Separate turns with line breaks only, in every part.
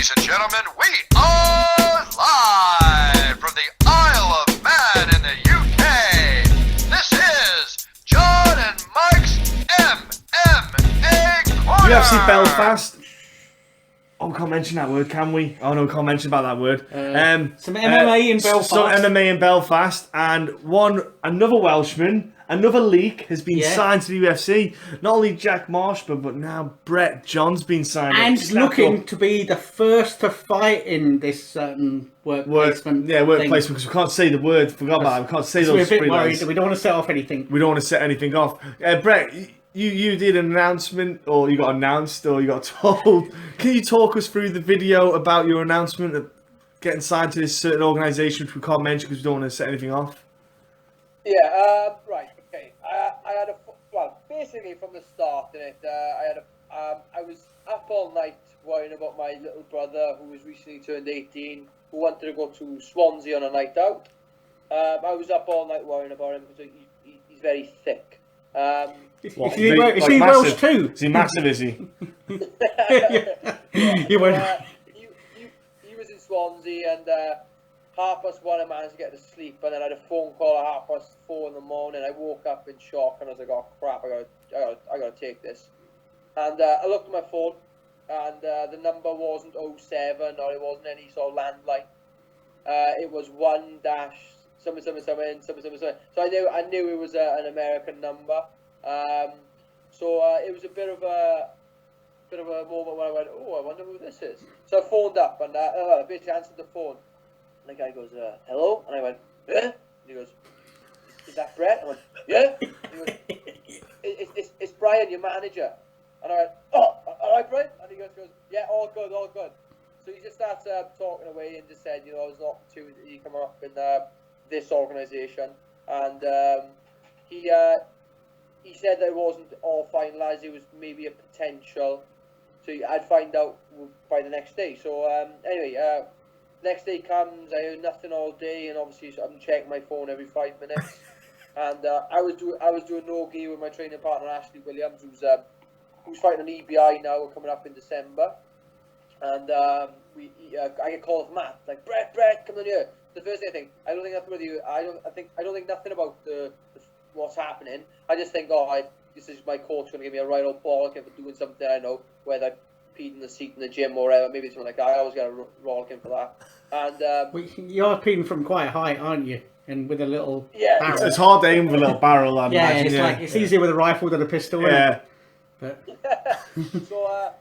Ladies and gentlemen, we are live from the Isle of Man in the UK. This is John and Mike's MMA Corner.
UFC Belfast. Oh, we can't mention that word, can we? Oh no, we can't mention about that word.
Some MMA in Belfast.
Some MMA in Belfast, and another Welshman, another leak has been signed to the UFC. Not only Jack Marshman, but now Brett John's been signed.
And looking to be the first to fight in this certain work placement.
Yeah, work placement, because we can't say the word. Forgot about it. We can't say those
we're a bit
three
worried
letters.
that we don't want to set off anything.
We don't want to set anything off. Brett, you did an announcement, or you got announced, or you got told. Can you talk us through the video about your announcement of getting signed to this certain organisation, which we can't mention because we don't want to set anything off?
Yeah, right, okay. I had basically from the start in it, I was up all night worrying about my little brother who was recently turned 18, who wanted to go to Swansea on a night out. I was up all night worrying about him because he's very thick.
Is he Welsh too?
Is he massive, is he?
He was in Swansea, and 1:30 I managed to get to sleep, and then I had a phone call at 4:30 in the morning. I woke up in shock, and I was like, "Oh crap! I gotta take this." And I looked at my phone, and the number wasn't 07, or it wasn't any sort of landline. It was 1-something. So I knew it was an American number. So it was a bit of a moment when I went, "Oh, I wonder who this is." So I phoned up, and basically answered the phone. And the guy goes, "Hello?" And I went, "Yeah?" And he goes, "Is that Brett?" I went, "Yeah." And he goes, it's Brian, your manager." And I went, "Oh, all right, Brian?" And he goes, "Yeah, all good." So he just starts talking away and just said, there's an opportunity coming up in this organisation. And he said that it wasn't all finalised, it was maybe a potential. So I'd find out by the next day. So anyway, next day comes, I heard nothing all day, and obviously I'm checking my phone every 5 minutes. And I was doing no-gi with my training partner Ashley Williams, who's fighting on EBI now. We're coming up in December, and I get called from Matt, like, Brett, come on here. The first thing I think, I don't think nothing with you. I don't think nothing about what's happening. I just think, this is my coach going to give me a right old bollocking for doing something I know, whether I peed in the seat in the gym or whatever, maybe something like that. I always get a rollicking for that. And
you're peeing from quite high, aren't you? And with a little barrel.
It's hard to aim with a little barrel. I'd imagine.
It's easier with a rifle than a pistol.
Yeah.
But
so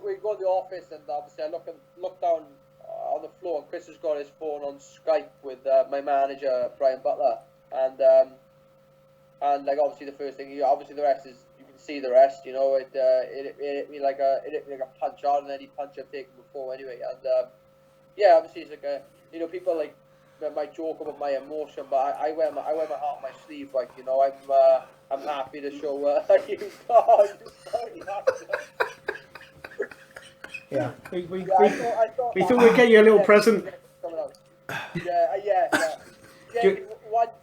we go to the office, and obviously I look down on the floor, and Chris has got his phone on Skype with my manager Brian Butler, and like obviously the first thing, obviously the rest is, you can see the rest, it hit me like a punch hard than any punch I've taken before anyway. And obviously it's like people like might joke about my emotion, but I wear my heart on my sleeve, like, I'm happy to show
yeah, we thought we'd get you a little present.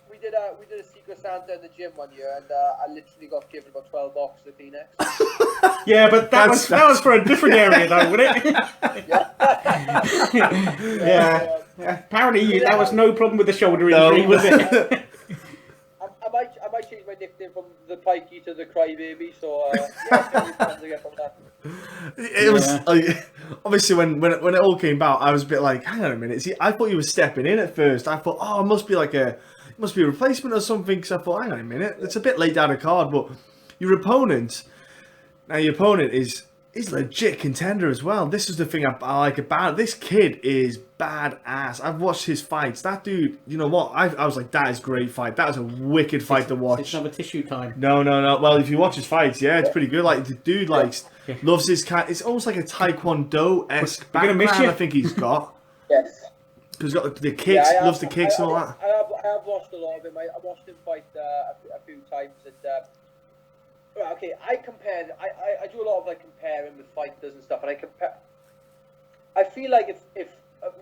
We did a Secret Santa in the gym one year, and I literally got given about 12 boxes of Kleenex.
Yeah, but that was for a different area, though, wasn't it? Yeah. Apparently, that was no problem with the shoulder injury, was it?
I might change my nickname from the Pikey to the Crybaby, so
It was obviously when it all came out, I was a bit like, hang on a minute. See, I thought you were stepping in at first. I thought, it must be a replacement or something. Because I thought, hang on a minute, it's a bit late down the card. But your opponent is legit contender as well. This is the thing I like about it. This kid is badass. I've watched his fights. That dude, you know what? I was like, that is a great fight. That is a wicked fight to watch.
It's another tissue time.
No. Well, if you watch his fights, it's pretty good. Like, the dude loves his cat. It's almost like a Taekwondo-esque background, I think he's got.
Yes.
Because he's got the kicks, loves the kicks and all that.
I have watched a lot of him. I watched him fight a few times, and okay, I do a lot of comparing with fighters and stuff, and I feel like if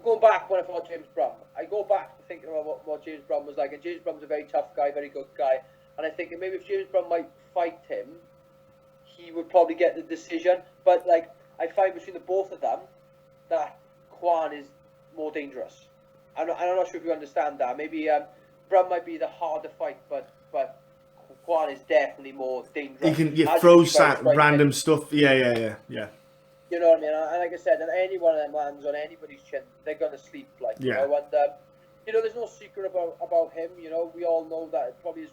going back when I fought James Brum, I go back to thinking about what James Brum was like, and James Brum's a very tough guy, very good guy, and I think maybe if James Brum might fight him, he would probably get the decision. But I find between the both of them that Kwan is more dangerous. I'm not sure if you understand that. Maybe Brum might be the harder fight, but Kwan is definitely more dangerous.
He can throw random stuff. Yeah.
You know what I mean? And like I said, and any one of them lands on anybody's chin, they're gonna sleep. Like you know, and there's no secret about him. You know, we all know that probably his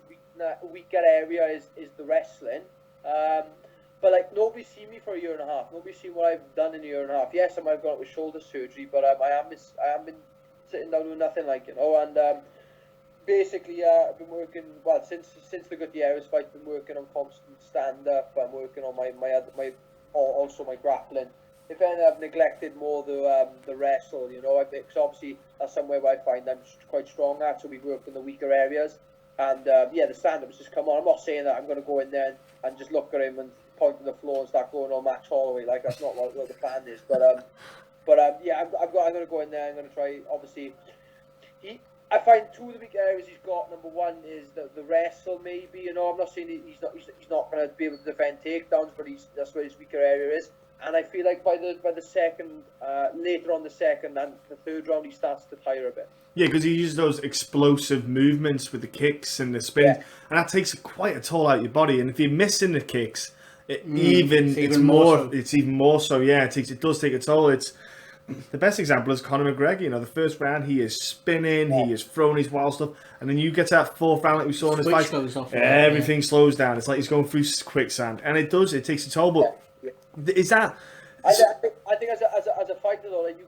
weaker area is the wrestling. But like nobody's seen me for a year and a half. Nobody's seen what I've done in a year and a half. Yes, I might have gone with shoulder surgery, but I haven't been sitting down doing nothing, like, you know. And basically, I've been working since the Gutierrez fight. I've been working on constant stand up. I'm working on also my grappling. If anything, I've neglected more the wrestle, you know. Because obviously that's somewhere where I find I'm quite strong at. So we've worked in the weaker areas, and the stand up's just come on. I'm not saying that I'm going to go in there and just look at him and point to the floor and start going on Max Holloway. Like, that's not what the plan is. But I'm going to go in there. I'm going to try. Obviously, I find two of the big areas he's got. Number one is the wrestle, maybe. You know, I'm not saying he's not going to be able to defend takedowns, but that's where his weaker area is. And I feel like by the second, later on the second and the third round, he starts to tire a bit.
Yeah, because he uses those explosive movements with the kicks and the spins, and that takes quite a toll out of your body. And if you're missing the kicks, it's even more so. Yeah, it does take a toll. It's the best example is Conor McGregor. You know, the first round he is spinning, he is throwing his wild stuff, and then you get to that fourth round like we saw in his fight, everything slows down. It's like he's going through quicksand, and it takes a toll. But is that?
I think as a fighter though, like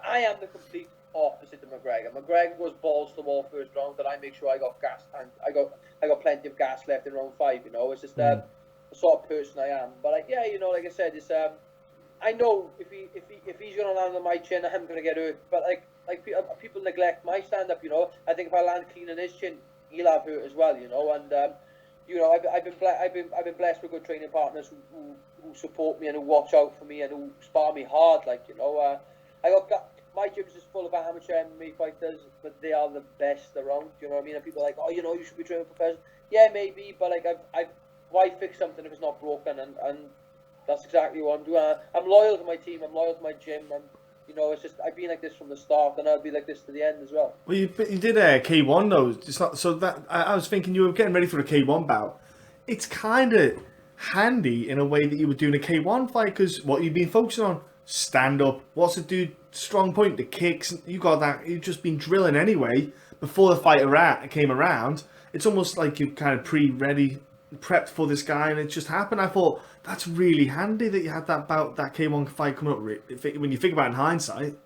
I am the complete opposite to McGregor. McGregor goes balls to the wall first round, and I make sure I got gas and I got plenty of gas left in round 5. You know, it's just the sort of person I am. But like, you know, like I said, it's I know if he's gonna land on my chin, I'm gonna get hurt. But like people neglect my stand up. You know, I think if I land clean on his chin, he'll have hurt as well. You know, and you know, I've been blessed with good training partners who support me and who watch out for me and who spar me hard. Like, you know, my gym's just full of amateur MMA fighters, but they are the best around. You know what I mean? And people are like, oh, you know, you should be training professional. Yeah, maybe, but like, why fix something if it's not broken? And that's exactly what I'm doing. I'm loyal to my team. I'm loyal to my gym. And you know, it's just I've been like this from the start, and I'll be like this to the end as well.
Well, you did a K1 though. It's not so that I was thinking you were getting ready for a K1 bout. It's kind of handy in a way that you were doing a K1 fight because what you've been focusing on, stand up. What's the dude strong point? The kicks. You got that. You've just been drilling anyway before the fight came around. It's almost like you're kind of prepped for this guy, and it just happened. I thought that's really handy that you had that K1 fight coming up. When you think about it in hindsight.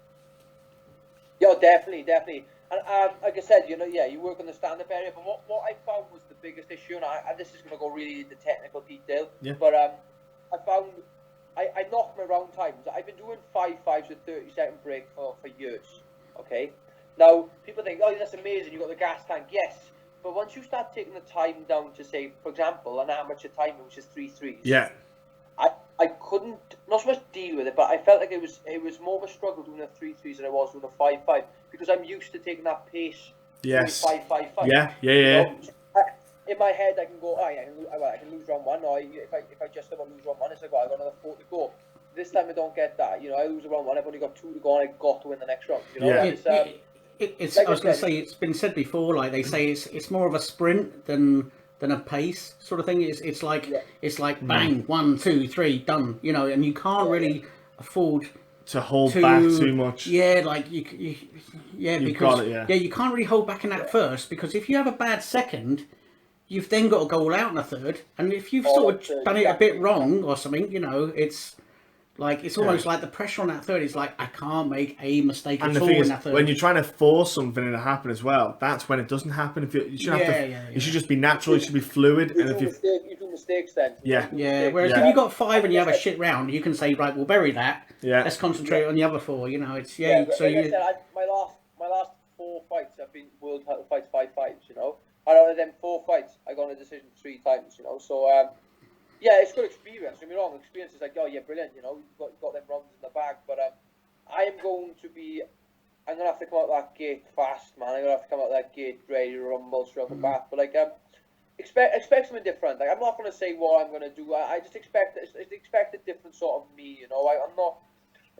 Yeah, definitely. And like I said, you know, yeah, you work on the stand-up area, but what I found was the biggest issue, and this is going to go really into technical detail.
Yeah.
But I found I knocked my round times. I've been doing 5-5s with 30-second break for years. Okay. Now people think, oh, that's amazing. You got the gas tank. Yes. But once you start taking the time down to, say, for example, an amateur timer, which is 3-3s,
yeah,
I couldn't, not so much deal with it, but I felt like it was more of a struggle doing a 3-3s than it was doing a 5-5 because I'm used to taking that pace.
Yes.
5-5.
Yeah.
You know, in my head, I can go, oh, yeah, I can lose round 1, or if I just about lose round 1, it's like, well, I've got another 4 to go. This time I don't get that. You know, I lose round 1, I've only got 2 to go, and I got to win the next round. You know,
yeah.
It's like I was going to say, it's been said before. Like they say, it's more of a sprint than a pace sort of thing. It's like bang, 1, 2, 3, done. You know, and you can't really afford
to hold back too much.
Yeah, like you because you can't really hold back in that first because if you have a bad second, you've then got to go all out in a third. And if you've sort of done it a bit wrong or something, you know, it's. Like, it's almost like the pressure on that third is like, I can't make a mistake at all in that third.
When you're trying to force something to happen as well, that's when it doesn't happen. You should just be natural, you should be fluid.
You do mistakes then.
Yeah.
Whereas if you've got 5 and you have a shit round, you can say, right, we'll bury that.
Yeah.
Let's concentrate on the other 4, you know. It's,
so like I said, my last 4 fights have been world title fights, 5-5s, you know. And out of them 4 fights, I got a decision 3 times, you know. So, yeah, it's good experience. Don't get me wrong. Experience is like, oh yeah, brilliant. You know, you've got them runs in the bag. But I'm going to have to come out that gate fast, man. I'm gonna have to come out that gate ready to rumble straight off the bat. But like, expect something different. Like, I'm not gonna say what I'm gonna do. I just expect a different sort of me. You know, I'm not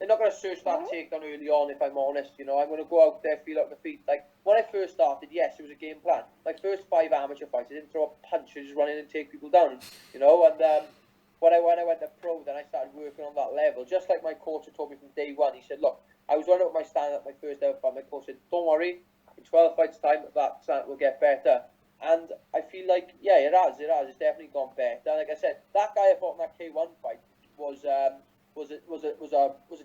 they're not gonna search that takedown early on. If I'm honest, you know, I'm gonna go out there, feel out my feet. Like when I first started, yes, it was a game plan. My first 5 amateur fights, I didn't throw a punch, I just run in and take people down. You know, and when I went to pro, then I started working on that level. Just like my coach had told me from day one, he said, look, I was running up my stand at my first ever fight. My coach said, don't worry, in 12 fights time, that stand will get better. And I feel like, yeah, it has. It's definitely gone better. Like I said, that guy I fought in that K1 fight was a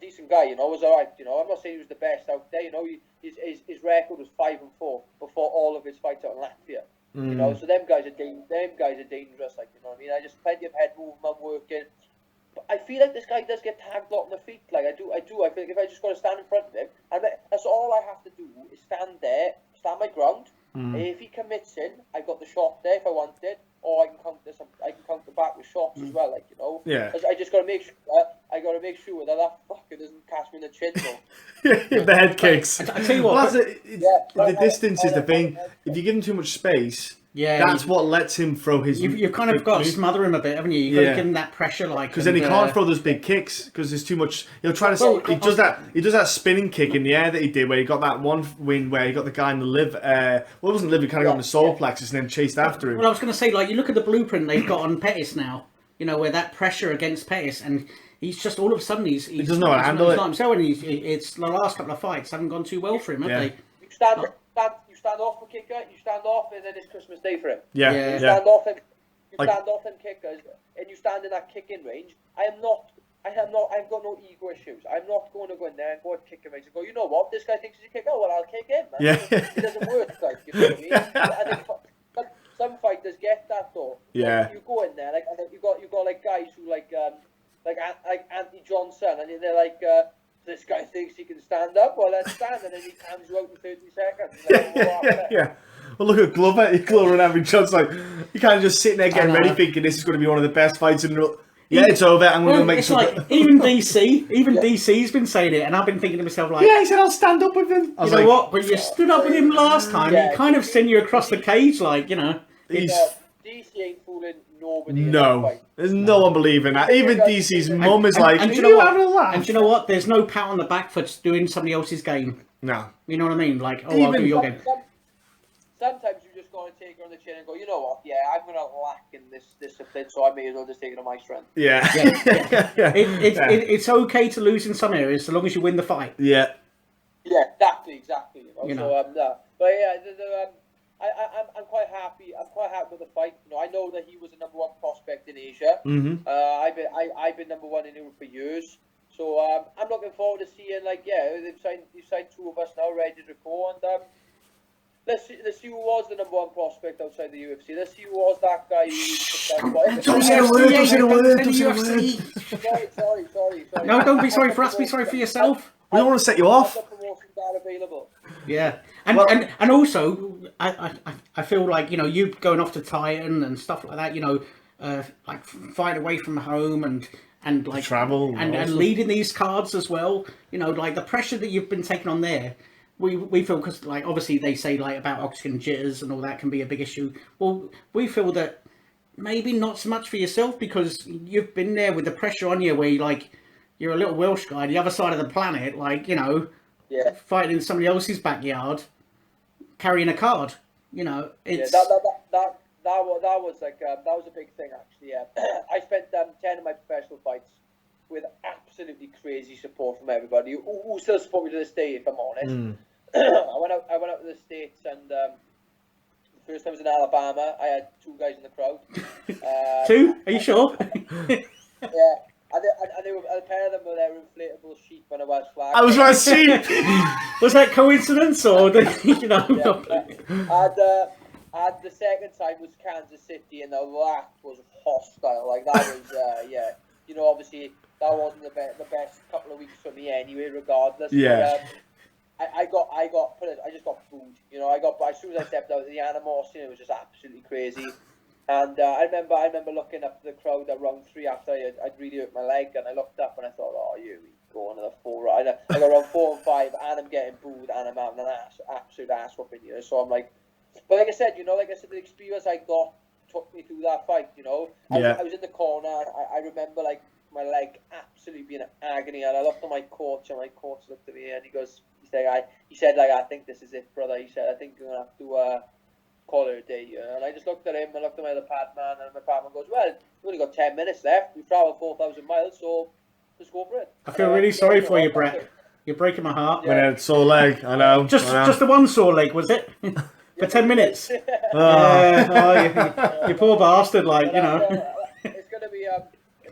decent guy. You know, was alright. You know, I'm not saying he was the best out there. You know, his record was 5-4 before all of his fights out in Latvia. You know, so them guys are dangerous. Like, you know what I mean? I just plenty of head movement working. But I feel like this guy does get tagged a lot on the feet. Like I do. I feel like if I just got to stand in front of him, and that's all I have to do is stand there, stand my ground. If he commits in, I got the shot there if I want it, or I can counter back with shots as well. Like, you know, I just got to make sure. I got to make sure that fucker doesn't catch me in the chin though.
The head kicks.
I tell you what,
the distance is the thing. If you give him too much space, that's what lets him throw his.
You've kind of got to smother him a bit, haven't you? You've got to give him that pressure, like,
because then he can't throw those big kicks because there's too much. He'll try to. He does that spinning kick in the air that he did, where he got that one win where he got the guy in the liver. Well, it wasn't liver, he kind of got in the solar plexus and then chased after him.
Well, I was going to say, like, you look at the blueprint they've got on Pettis now. You know, where that pressure against Pettis, and he's just all of a sudden he
doesn't know how to handle it.
Not himself, and it's the last couple of fights haven't gone too well for him, have they?
You stand off for kicker, you stand off, and then it's Christmas Day for him.
Yeah.
You stand off and kickers, and you stand in that kicking range. I've got no ego issues. I'm not going to go in there and go at kicking range and go, you know what, this guy thinks he's a kicker, well, I'll kick him. It doesn't work, like, you know what I mean? Some fighters get that though.
Yeah.
Like, you go in there, like, and then you got like guys who like Anthony Johnson, and they're like, this guy thinks he can stand up. Well, let's stand, and then he cams you out in 30 seconds.
Yeah. Well, look at Glover. Glover and Anthony Johnson, like, you kind of just sitting there getting ready, thinking this is going to be one of the best fights in the. Yeah, it's over. I'm going to make some.
Like, even DC's been saying it, and I've been thinking to myself, like,
yeah, he said I'll stand up with him.
You know what? But you stood up with him last time. He kind of sent you across the cage, like, you know.
DC ain't fooling nobody.
No, there's no one believing that. Even DC's mum is like,
and
you know having a laugh?
And do you know what? There's no pat on the back for doing somebody else's game.
No.
You know what I mean? Like, I'll do your game.
Sometimes you just got to take her on the chin and go, you know what? Yeah, I'm going to lack in this discipline, so I may as well just take it on my strength.
Yeah.
It's okay to lose in some areas, so long as you win the fight.
Yeah, exactly. You know? But yeah, I'm quite happy. I'm quite happy with the fight. You know, I know that he was the number one prospect in Asia.
Mm-hmm.
I've been number one in Europe for years. So I'm looking forward to seeing, like, they've signed 2 of us now, ready to go, and let's see who was the number one prospect outside the UFC. Let's see who was that guy who
Don't say a word.
Sorry.
No, don't be sorry for us. Be sorry for yourself.
We don't want to set you off.
Yeah, and also I feel like, you know, you going off to Titan and stuff like that, you know, like fight away from home and like
travel
and leading these cards as well. You know, like the pressure that you've been taking on there. We feel, because like obviously they say like about oxygen jitters and all that can be a big issue. Well, we feel that maybe not so much for yourself, because you've been there with the pressure on you where you're a little Welsh guy, the other side of the planet, like, you know, fighting in somebody else's backyard, carrying a card. You know, it's
that was a big thing actually. Yeah, I spent 10 of my professional fights with absolutely crazy support from everybody who still support me to this day, if I'm honest. I went out to the States, and the first time I was in Alabama, I had 2 guys in the crowd.
2? Are you sure?
Yeah. And they were, a pair of them were there inflatable sheep on a Welsh flag.
I was right, sheep.
Was that coincidence, or you know?
And the second time was Kansas City, and that was hostile. Like, that was you know, obviously that wasn't the best couple of weeks for me anyway, regardless.
Yeah.
But, I just got booed. You know, as soon as I stepped out, the animosity, it was just absolutely crazy. And I remember looking up to the crowd at round 3 after I'd really hurt my leg, and I looked up and I thought, oh, here we go, another 4. I got round 4 and 5, and I'm getting booed, and I'm having an absolute ass whooping, you know. So I'm like, but like I said, the experience I got took me through that fight, you know. I was in the corner. I remember, like, my leg absolutely being in agony, and I looked at my coach, and my coach looked at me, and he said, I think this is it, brother. He said, I think you're gonna have to call it a day. And I just looked at him, and looked at my other pad man, and my pad man goes, well, we've only got 10 minutes left. We've travelled 4,000 miles, so let's go for it.
I feel really sorry for you, Brett. You're breaking my heart.
When I had sore leg, I know.
Just the one sore leg, was it? For 10 minutes. You poor bastard, like, you know.
It's going to be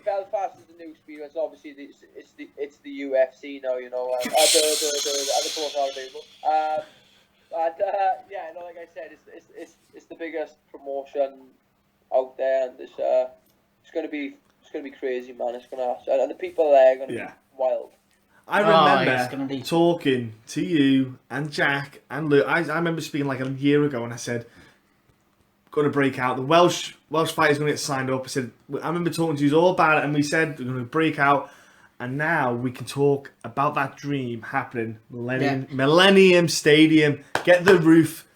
Belfast is a new experience. Obviously, it's the UFC now, you know. The course are available. Yeah, no, like I said, it's the biggest promotion out there, and it's going to be crazy, man. And the people there are going to be wild.
I remember talking to you and Jack and Luke. I remember speaking like a year ago, and I said, "Going to break out. The Welsh fighters going to get signed up." I said, I remember talking to you all about it, and we said we're going to break out. And now we can talk about that dream happening. Millennium Stadium. Get the roof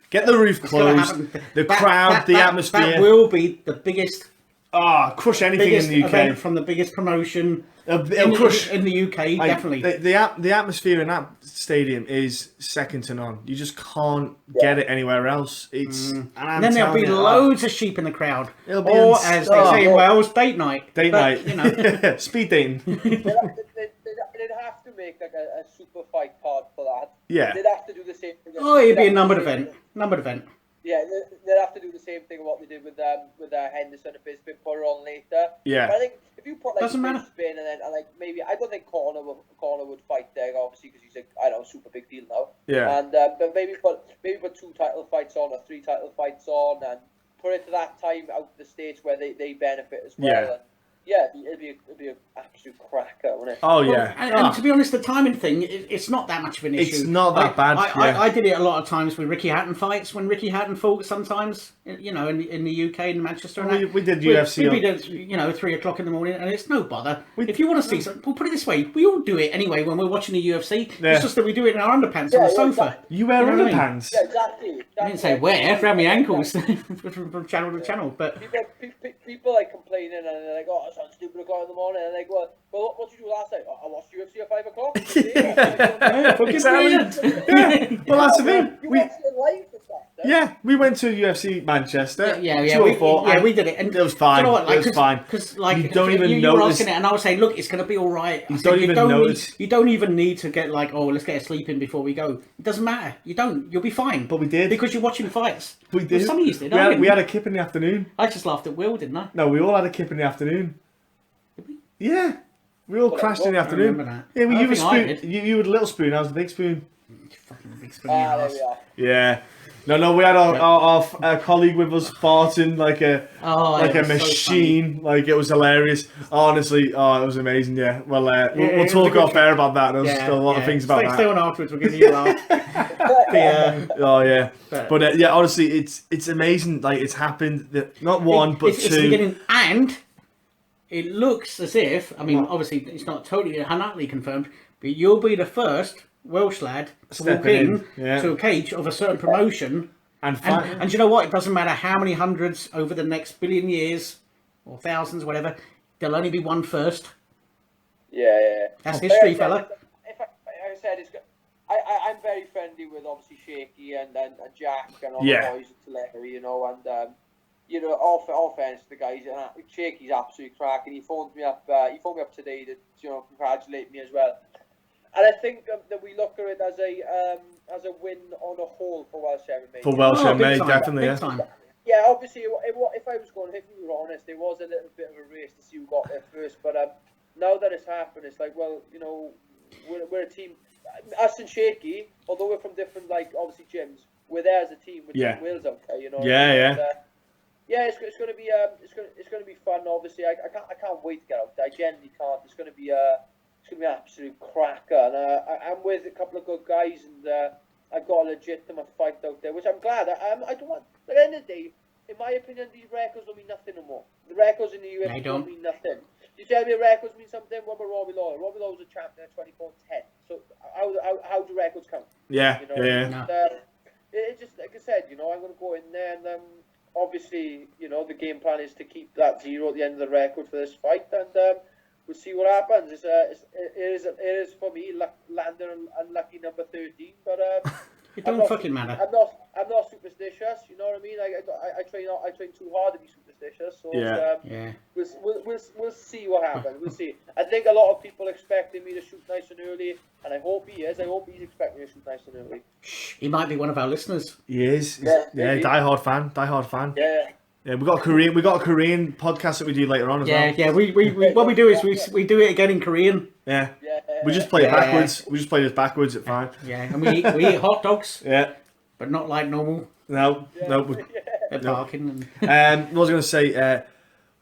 closed. The crowd, the atmosphere.
That will be the biggest.
Crush anything in the UK.
Event from the biggest promotion
It'll crush
in the UK, definitely.
The atmosphere in that stadium is second to none. You just can't get it anywhere else. And
then there'll be loads of sheep in the crowd.
It'll be
as they say in Wales, date night.
Date night.
You know.
Speed dating.
They'd have to make like a super fight card for that.
Yeah.
They'd have to do the same thing.
It'd be a numbered event.
Yeah, they'd have to do the same thing what they did with Henderson if it's been put on later.
Yeah.
But I think if you put like
Doesn't matter.
Spin and then like maybe I don't think Conor would fight there obviously because he's a super big deal now.
Yeah.
And but maybe put 2 title fights on or 3 title fights on and put it to that time out the States where they benefit as well.
Yeah.
And yeah, it'd be an absolute cracker, wouldn't it?
Oh yeah.
And to be honest, the timing thing, it's not that much of an issue.
It's not that bad.
I did it a lot of times with Ricky Hatton fights. When Ricky Hatton fought, sometimes in the UK in Manchester. And
we did UFC.
We did 3 o'clock in the morning, and it's no bother. If you want to see something, we'll put it this way: we all do it anyway when we're watching the UFC. Yeah. It's just that we do it in our underpants on the sofa.
Exactly.
You wear underpants.
Yeah, exactly.
I didn't say wear, around my ankles from channel to channel, but
people like complaining and they're like, "Oh, it sounds stupid o'clock in the morning." And they're like, "Well, what did you do last night?" "I watched UFC at 5 o'clock."
Exactly. Well, that's the thing.
You watched it live or something?
Yeah, we went to UFC Manchester.
Yeah, we did it, and
it was fine.
You know what,
it was fine.
Because like
you don't even
you
notice.
were asking it, and I was saying, look, it's going to be all right.
You don't even notice.
You don't even need to get like, oh, let's get a sleep in before we go. It doesn't matter. You don't. You'll be fine.
But we did
because you're watching fights.
We did.
Well, some of you did.
We had a kip in the afternoon.
I just laughed at Will, didn't I?
No, we all had a kip in the afternoon.
Did we?
Yeah, we all crashed in the afternoon.
I remember that.
Yeah,
I
you were
think
spoon. You were the little spoon. I was the big spoon.
Fucking big spoon. In your
There
ass.
we are.
Yeah. No, we had our colleague with us farting like a machine. So like it was hilarious. Honestly, it was amazing. Yeah. Well, we'll talk off air about that. There's still a lot of things about that.
Stay on afterwards. We'll give you a laugh.
Oh yeah. But yeah, honestly, it's amazing. Like it's happened. Not one, but
it's
2.
the beginning, and it looks as if. I mean, obviously, it's not totally 100% confirmed, but you'll be the first Welsh lad to walk in to a cage of a certain promotion and you know what? It doesn't matter how many hundreds over the next billion years or thousands, whatever. There'll only be one first.
Yeah.
That's history, fella.
Like I said, I'm very friendly with obviously Shaky and Jack and all the boys at Tulare, you know, and all fairness to the guys, Shaky's absolutely cracking. He phoned me up today to congratulate me as well. And I think that we look at it as a win on a whole for Welsh MMA.
For Welsh MMA,
time,
definitely,
time.
Yeah, obviously, if I was going, if we were honest, it was a little bit of a race to see who got there first. But now that it's happened, it's like, well, you know, we're a team. Us and Shaky, although we're from different, like, obviously gyms, we're there as a team with Team Wales out there, you know.
Yeah.
And, it's going to be it's going to be fun. Obviously, I can't wait to get out there. I genuinely can't. It's going to be an absolute cracker, and I'm with a couple of good guys, and I've got a legitimate fight out there, which I'm glad. I don't want. At the end of the day, in my opinion, these records don't mean nothing no more. The records in the UFC don't mean nothing. You tell me records mean something. What about Robbie Lawler? Robbie Lawler was a champion at 24-10. So how do records count?
Yeah,
you know?
yeah.
It just, like I said, you know, I'm going to go in there, and obviously, you know, the game plan is to keep that 0 at the end of the record for this fight, and we'll see what happens. It is for me landing unlucky number 13, but
it don't fucking matter.
I'm not superstitious. You know what I mean? I train too hard to be superstitious. So we'll see what happens. We'll see. I think a lot of people expecting me to shoot nice and early, and I hope he is. I hope he's expecting me to shoot nice and early.
He might be one of our listeners.
He is. Yeah, diehard fan. Yeah, we got a Korean podcast that we do later on as well.
Yeah. We what we do is we do it again in Korean.
Yeah. We just play it backwards. We just play this backwards at fine.
Yeah, and we eat hot dogs.
Yeah.
But not like normal.
No.
They're barking.
What was I going to say?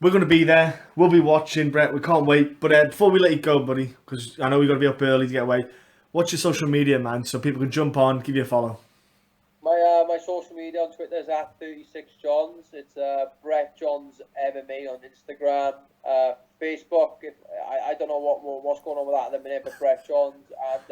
We're going to be there. We'll be watching, Brett. We can't wait. But before we let you go, buddy, because I know we've got to be up early to get away, what's your social media, man, so people can jump on, give you a follow?
My social media on Twitter is at 36Johns. It's Brett Johns MMA on Instagram. Facebook, I don't know what's going on with that at the minute, but Brett Johns, and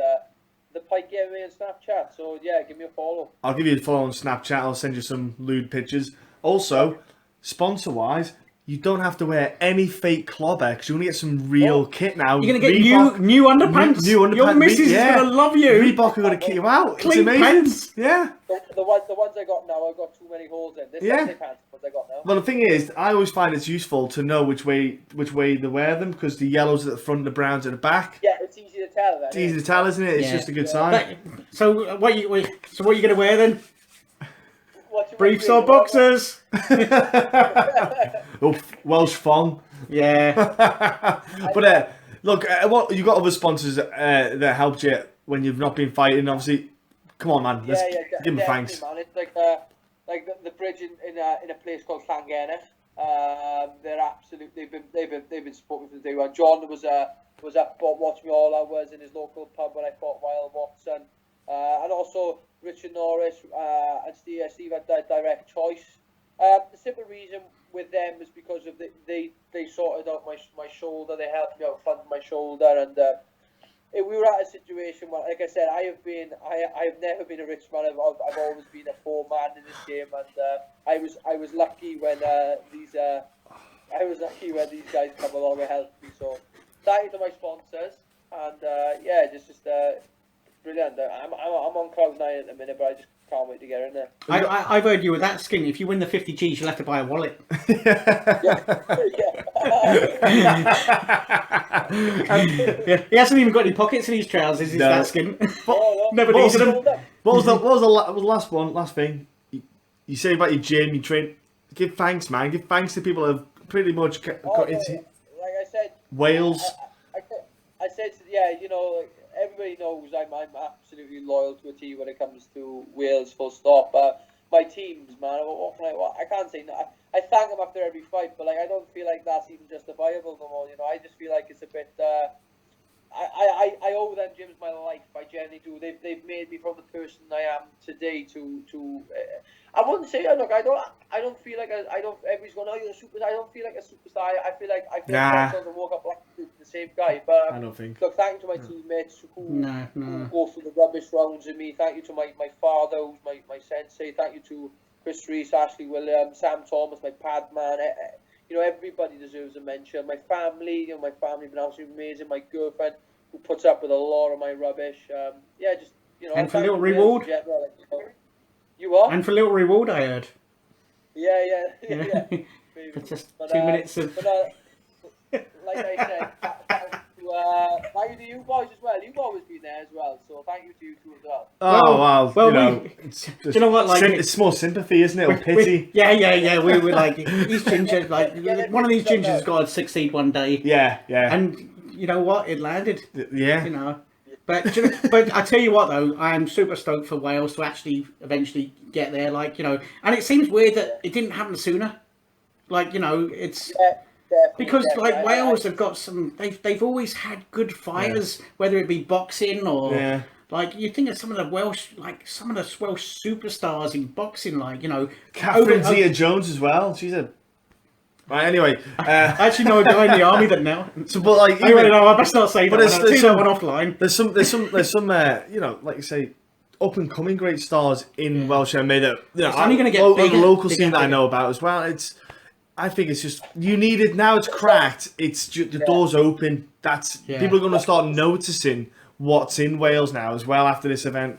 the Pike MMA on Snapchat. So yeah, give me a follow. I'll
give you a follow on Snapchat. I'll send you some lewd pictures. Also, sponsor-wise, you don't have to wear any fake clobber because you're going to get some real kit now.
You're going to get new underpants. New underpants. Your missus is going to love you.
Reebok are going to kick you out.
Clean
it's amazing.
Pants.
Yeah. The ones I got now, I've got too many holes in. This is the pants ones I got now.
Well, the thing is, I always find it's useful to know which way they wear them because the yellows at the front, the browns at the back.
Yeah, it's easy to tell. Then,
it's easy to tell, isn't it? It's just a good sign.
So what are you going to wear then? Briefs or boxers?
Welsh thong.
Yeah.
But look, what you got other sponsors that helped you when you've not been fighting. Obviously, come on, man. Let's give them thanks.
Man. It's like the bridge in a place called Llangennech. They're absolutely they've been supporting from day one. John was up watching me all hours in his local pub when I fought Wild Watson, and also Richard Norris and Steve had direct choice. The simple reason with them is because of they sorted out my shoulder. They helped me out fund my shoulder, and we were at a situation where, like I said, I have never been a rich man. I've always been a poor man in this game, and I was lucky when these guys come along and helped me. So thank you to my sponsors, and just brilliant. I'm on cloud 9 at the minute, but I just can't wait to get in there.
I've heard you with that skin. If you win the 50 G's, you'll have to buy a wallet. He hasn't even got any pockets in his trousers. He's that skin. Never needed them.
What was the last one? Last thing you say about your gym, you train. Give thanks, man. Give thanks to people who have pretty much got into.
Like I said,
Wales.
I said, everybody knows I'm absolutely loyal to a team when it comes to Wales, full stop. My teams, man, I can't say no. I thank them after every fight, but I don't feel like that's even justifiable no more. I just feel like it's a bit. I owe them gyms my life. I genuinely do. They've made me from the person I am today to. I wouldn't say look. I don't feel like everybody's going. Oh, you're a superstar. I don't feel like a superstar. I feel like I walk up like the same guy. But
I don't think.
Look, thank you to my teammates who go through the rubbish rounds with me. Thank you to my father, who's my sensei. Thank you to Chris Reese, Ashley Williams, Sam Thomas, my pad man. Everybody deserves a mention. My family, my family been absolutely amazing. My girlfriend, who puts up with a lot of my rubbish.
And for a little reward.
You are?
And for a little reward, I heard.
Yeah.
For just 2 minutes of.
Like I said, thank you to you boys as well. You've always been there as well, so thank you to you two as well.
Oh wow!
Well,
you know what? Like, it's more sympathy, isn't it? Or pity.
Yeah. We were like, these gingers, one of these gingers has got to succeed one day.
Yeah.
And you know what? It landed.
Yeah.
But I tell you what though, I am super stoked for Wales to actually eventually get there. And it seems weird that it didn't happen sooner. It's. Because Wales have got some, they've always had good fighters, whether it be boxing or you think of some of the Welsh superstars in boxing,
Catherine Zeta-Jones as well. She's a right. Anyway,
I actually know a guy in the army that now.
So, but
I best not say that. There's that one offline.
There's some like you say, up and coming great stars in Welsh MMA that
it's only going to get
on
bigger,
the local scene that I know about as well. I think it's just you need it now. It's cracked. It's just, the door's open. People are going to start noticing what's in Wales now as well after this event.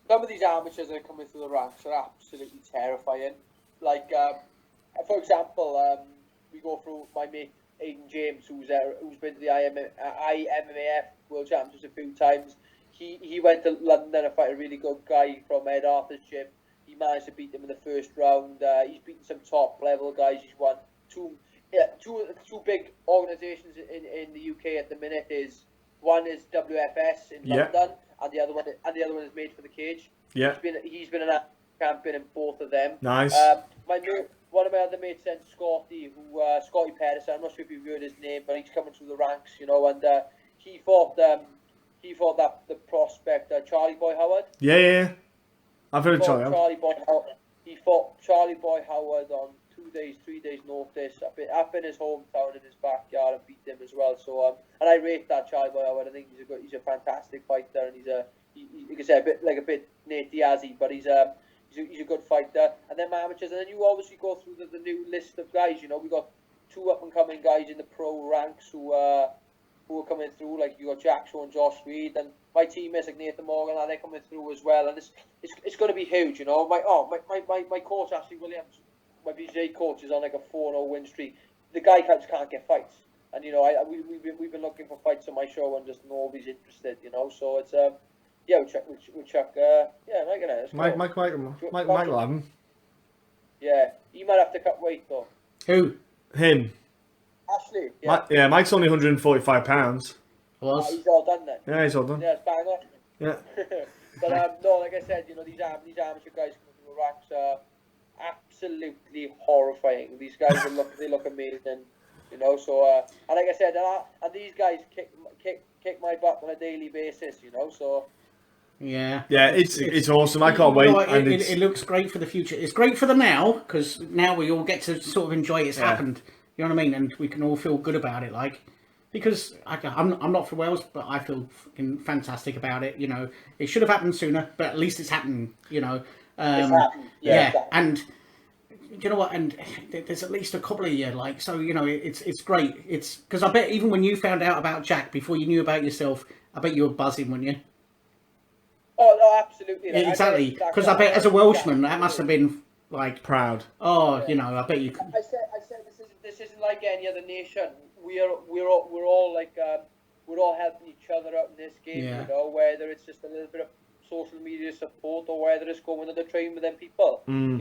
Some of these amateurs that are coming through the ranks are absolutely terrifying. Like, for example, we go through my mate Aidan James, who's been to the IMMAF World Championships a few times. He went to London and fought a really good guy from Ed Arthur's gym. He managed to beat him in the first round. He's beaten some top level guys. He's won two big organisations in the UK at the minute. One is WFS in London, and the other one is Made for the Cage.
Yeah,
he's been an champion in both of them.
Nice.
One of my other mates, Scotty Pedersen. I'm not sure if you've heard his name, but he's coming through the ranks, and he fought the prospect Charlie Boy Howard.
Yeah. I've heard of Charlie.
He fought Charlie Boy Howard on 3 days notice up in his hometown in his backyard and beat him as well. So and I rate that Charlie Boy Howard. I think he's a fantastic fighter, and you can say a bit Nate Diaz-y, but he's a good fighter. And then my amateurs, and then you obviously go through the new list of guys. We got 2 up and coming guys in the pro ranks who are coming through. Like you got Jack Shaw and Josh Reed, and my teammates like Nathan Morgan, they're coming through as well. And it's going to be huge. My coach Ashley Williams, my BJ coach, is on like a 4-0 win streak. The guy just can't get fights, and we've been looking for fights on my show, and just nobody's interested. So it's we'll check.
Mike will have him.
Yeah, he might have to cut weight though.
Who? Him.
Ashley. Yeah.
Mike's only 145 pounds.
He's all done then.
Yeah, he's all done.
Yeah, it's bang on.
Yeah.
But no, like I said, these amateur guys coming through the ranks are absolutely horrifying. These guys they look amazing. So and like I said, and these guys kick my butt on a daily basis. So.
Yeah,
it's awesome. I can't wait.
It looks great for the future. It's great for the now, because now we all get to sort of enjoy it's happened. You know what I mean? And we can all feel good about it, because I'm not from Wales, but I feel fucking fantastic about it. It should have happened sooner, but at least it's happening.
It's happened. Yeah.
And you know what? And there's at least a couple of years, so. It's great. It's because I bet even when you found out about Jack before you knew about yourself, I bet you were buzzing, weren't you?
Oh no, absolutely.
Exactly, because I bet as a Welshman that must have been
proud.
Oh, I bet you.
I said this isn't like any other nation. We're all helping each other out in this game. Whether it's just a little bit of social media support or whether it's going on the train with them people. And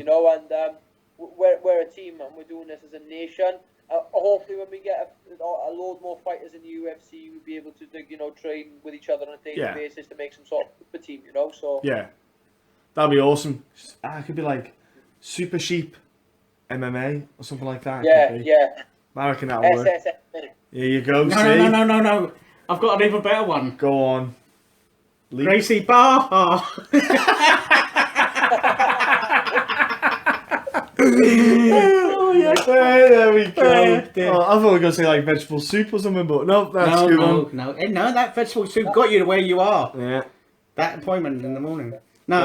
we're a team and we're doing this as a nation. Hopefully, when we get a load more fighters in the UFC, we'll be able to train with each other on a daily basis to make some sort of team. So
that'd be awesome. I could be like Super Sheep MMA or something like that.
Yeah.
I reckon that'll work. There you go.
No. I've got an even better one.
Go on.
Gracie Barr.
There we go. I thought we were going to say like vegetable soup or something, but no, that's good.
No, that vegetable soup got you to where you are.
Yeah.
That appointment in the morning. No,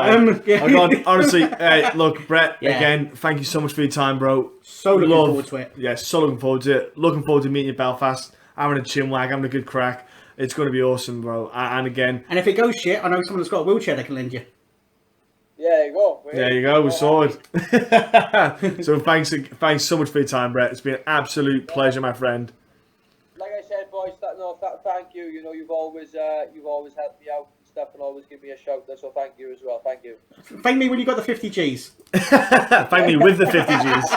honestly, look, Brett, again, thank you so much for your time, bro.
So looking forward to it.
Yeah, so looking forward to it. Looking forward to meeting you, Belfast, having a chinwag, having a good crack. It's going to be awesome, bro. And again...
And if it goes shit, I know someone that's got a wheelchair they can lend you.
Yeah, there you go.
There you go, we're sorted. So thanks so much for your time, Brett. It's been an absolute pleasure, my friend.
Like I said, boys, thank you. You've always helped me out and stuff, and always give me a shout there. So thank you as well. Thank you.
Thank me when you got the 50 Gs.
Thank me with the 50 Gs.